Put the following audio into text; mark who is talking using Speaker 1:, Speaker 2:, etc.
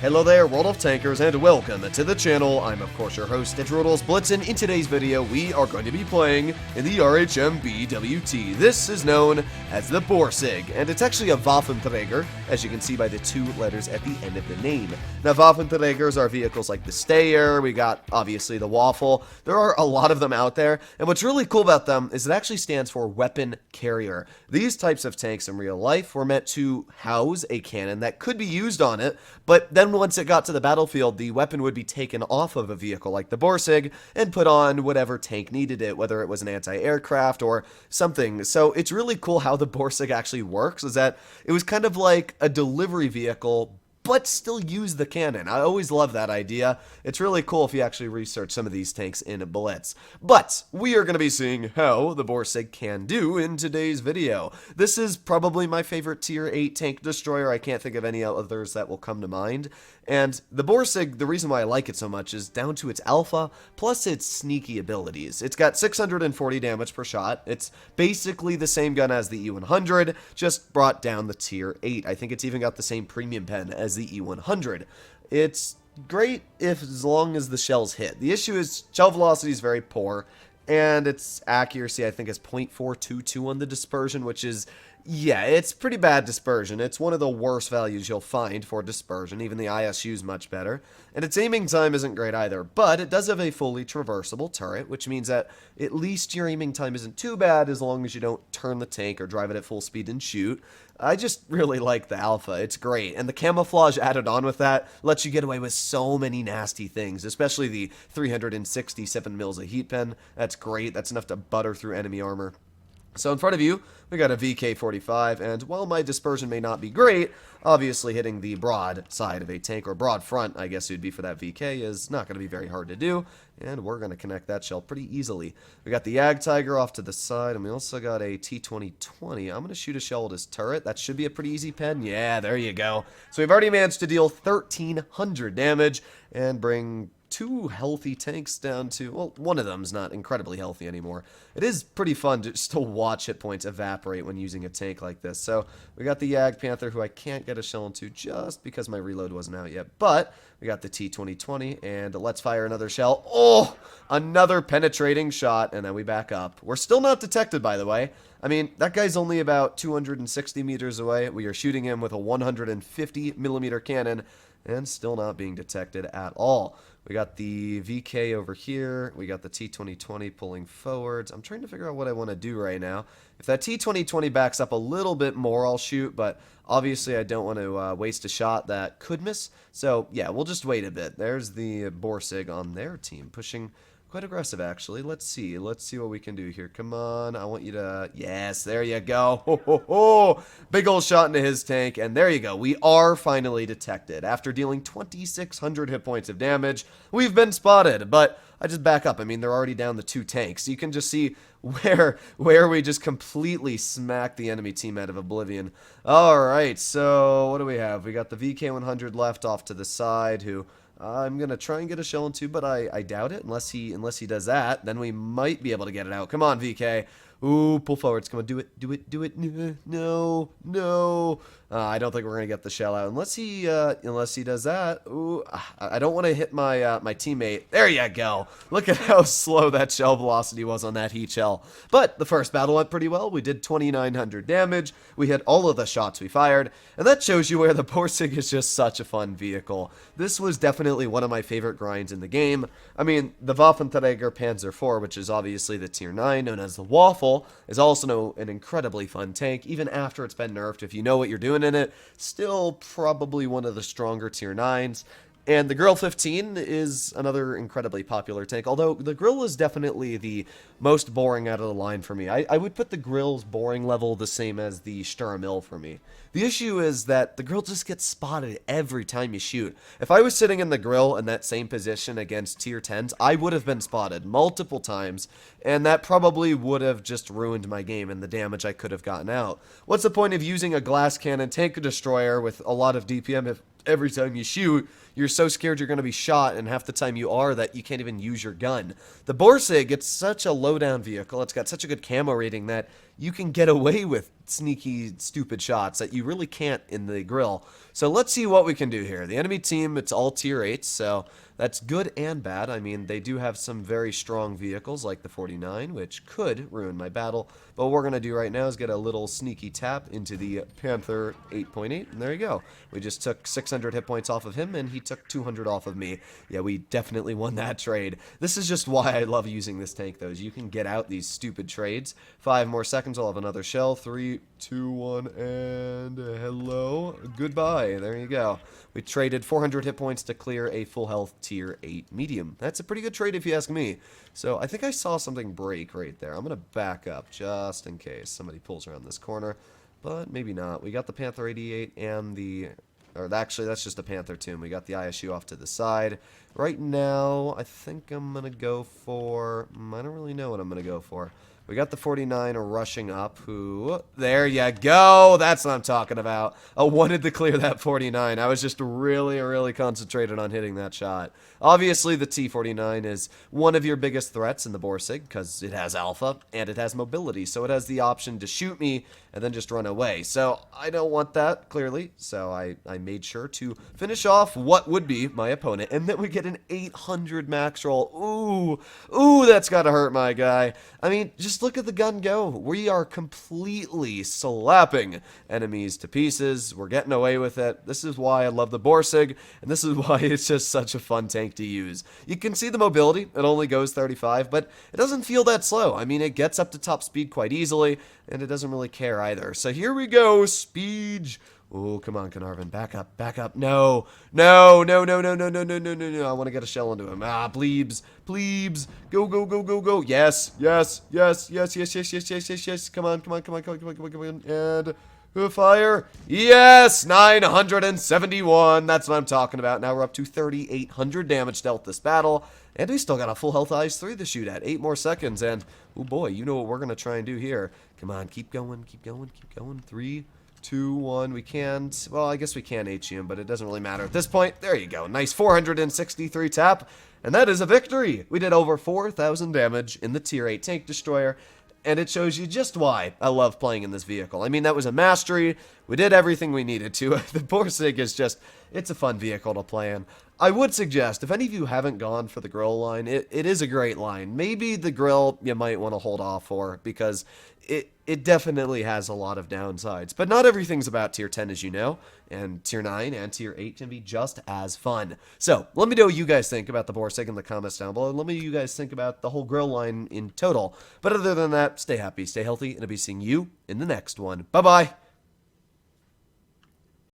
Speaker 1: Hello there, World of Tankers, and welcome to the channel. I'm of course your host, Droodles, Blitz, and in today's video we are going to be playing in the RHMBWT. This is known as the Borsig, and it's actually a Waffenträger, as you can see by the two letters at the end of the name. Now Waffenträgers are vehicles like the Stayer, we got obviously the Waffle. There are a lot of them out there, and what's really cool about them is it actually stands for Weapon Carrier. These types of tanks in real life were meant to house a cannon that could be used on it, but then once it got to the battlefield, the weapon would be taken off of a vehicle like the Borsig and put on whatever tank needed it, whether it was an anti-aircraft or something. So it's really cool how the Borsig actually works, is that it was kind of like a delivery vehicle, but still use the cannon. I always love that idea. It's really cool if you actually research some of these tanks in Blitz. But we are going to be seeing how the Borsig can do in today's video. This is probably my favorite tier 8 tank destroyer. I can't think of any others that will come to mind. And the Borsig, the reason why I like it so much is down to its alpha, plus its sneaky abilities. It's got 640 damage per shot. It's basically the same gun as the E100, just brought down the tier 8. I think it's even got the same premium pen as the E100. It's great as long as the shells hit. The issue is shell velocity is very poor, and its accuracy I think is 0.422 on the dispersion, which is, yeah, it's pretty bad dispersion. It's one of the worst values you'll find for dispersion. Even the ISU is much better. And its aiming time isn't great either, but it does have a fully traversable turret, which means that at least your aiming time isn't too bad as long as you don't turn the tank or drive it at full speed and shoot. I just really like the alpha. It's great. And the camouflage added on with that lets you get away with so many nasty things, especially the 367 mils of heat pen. That's great. That's enough to butter through enemy armor. So in front of you, we got a VK-45, and while my dispersion may not be great, obviously hitting the broad side of a tank, or broad front, I guess it would be for that VK, is not going to be very hard to do, and we're going to connect that shell pretty easily. We got the Ag Tiger off to the side, and we also got a T-2020. I'm going to shoot a shell at his turret. That should be a pretty easy pen. Yeah, there you go. So we've already managed to deal 1,300 damage, and bring two healthy tanks down to, well, one of them's not incredibly healthy anymore. It is pretty fun to just to watch hit points evaporate when using a tank like this. So we got the Yag Panther, who I can't get a shell into just because my reload wasn't out yet, but we got the T-2020, and let's fire another shell. Oh, another penetrating shot, and then we back up. We're still not detected, by the way. I mean, that guy's only about 260 meters away. We are shooting him with a 150 millimeter cannon, and still not being detected at all. We got the VK over here. We got the T-2020 pulling forwards. I'm trying to figure out what I want to do right now. If that T-2020 backs up a little bit more, I'll shoot, but obviously I don't want to waste a shot that could miss. So, yeah, we'll just wait a bit. There's the Borsig on their team, pushing quite aggressive, actually. Let's see what we can do here. Come on, I want you to, yes, there you go. Ho, ho, ho. Big old shot into his tank, and there you go. We are finally detected. After dealing 2,600 hit points of damage, we've been spotted, but I just back up. I mean, they're already down the two tanks. You can just see where we just completely smacked the enemy team out of oblivion. Alright, so what do we have? We got the VK-100 left off to the side, who I'm going to try and get a shell into, but I doubt it. Unless he does that, then we might be able to get it out. Come on, VK. Ooh, pull forwards. Come on, do it. No. I don't think we're going to get the shell out. Unless he does that. Ooh, I don't want to hit my my teammate. There you go. Look at how slow that shell velocity was on that heat shell. But the first battle went pretty well. We did 2,900 damage. We hit all of the shots we fired. And that shows you where the Borsig is just such a fun vehicle. This was definitely one of my favorite grinds in the game. I mean, the Waffenträger Panzer IV, which is obviously the tier 9, known as the Waffle, is also an incredibly fun tank, even after it's been nerfed. If you know what you're doing in it, still probably one of the stronger tier 9s. And the Grill 15 is another incredibly popular tank, although the Grill is definitely the most boring out of the line for me. I would put the Grill's boring level the same as the Sturmil for me. The issue is that the Grill just gets spotted every time you shoot. If I was sitting in the Grill in that same position against tier 10s, I would have been spotted multiple times, and that probably would have just ruined my game and the damage I could have gotten out. What's the point of using a glass cannon tank destroyer with a lot of DPM every time you shoot, you're so scared you're going to be shot, and half the time you are that you can't even use your gun. The Borsig, it's such a low-down vehicle. It's got such a good camo rating that you can get away with sneaky, stupid shots that you really can't in the grill. So let's see what we can do here. The enemy team, it's all tier 8s, so that's good and bad. I mean, they do have some very strong vehicles like the 49, which could ruin my battle. But what we're going to do right now is get a little sneaky tap into the Panther 8.8, and there you go. We just took 600 hit points off of him, and he took 200 off of me. Yeah, we definitely won that trade. This is just why I love using this tank, though, is you can get out these stupid trades. 5 more seconds, I'll have another shell. 3, 2, 1, and hello. Goodbye. There you go. We traded 400 hit points to clear a full health tier 8 medium. That's a pretty good trade if you ask me. So I think I saw something break right there. I'm going to back up just in case somebody pulls around this corner, but maybe not. We got the Panther 88 and the... or actually, that's just a Panther tomb. We got the ISU off to the side. Right now, I think I'm going to go for... I don't really know what I'm going to go for. We got the 49 rushing up, who... There you go! That's what I'm talking about. I wanted to clear that 49. I was just really concentrated on hitting that shot. Obviously, the T49 is one of your biggest threats in the Borsig, because it has alpha, and it has mobility, so it has the option to shoot me and then just run away. So, I don't want that, clearly, so I made sure to finish off what would be my opponent, and then we get an 800 max roll. Ooh, that's gotta hurt my guy. I mean, just look at the gun go. We are completely slapping enemies to pieces. We're getting away with it. This is why I love the Borsig, and this is why it's just such a fun tank to use. You can see the mobility. It only goes 35, but it doesn't feel that slow. I mean, it gets up to top speed quite easily, and it doesn't really care either. So here we go, Speed. Oh, come on, Carnarvon. Back up, back up. No. I want to get a shell into him. Ah, plebes. Go. Yes. Come on. And fire. Yes, 971. That's what I'm talking about. Now we're up to 3,800 damage dealt this battle. And we still got a full health IS-3 to shoot at. 8 more seconds. And, oh boy, you know what we're going to try and do here. Come on, keep going. 3, 2, 1. We can't. Well, I guess we can HE him, but it doesn't really matter at this point. There you go. Nice 463 tap. And that is a victory. We did over 4,000 damage in the tier 8 tank destroyer. And it shows you just why I love playing in this vehicle. I mean, that was a mastery. We did everything we needed to. The Borsig is just, it's a fun vehicle to play in. I would suggest, if any of you haven't gone for the grill line, it is a great line. Maybe the grill you might want to hold off for, because it definitely has a lot of downsides. But not everything's about tier 10, as you know, and tier 9 and tier 8 can be just as fun. So, let me know what you guys think about the Borsig in the comments down below, and let me know what you guys think about the whole grill line in total. But other than that, stay happy, stay healthy, and I'll be seeing you in the next one. Bye-bye!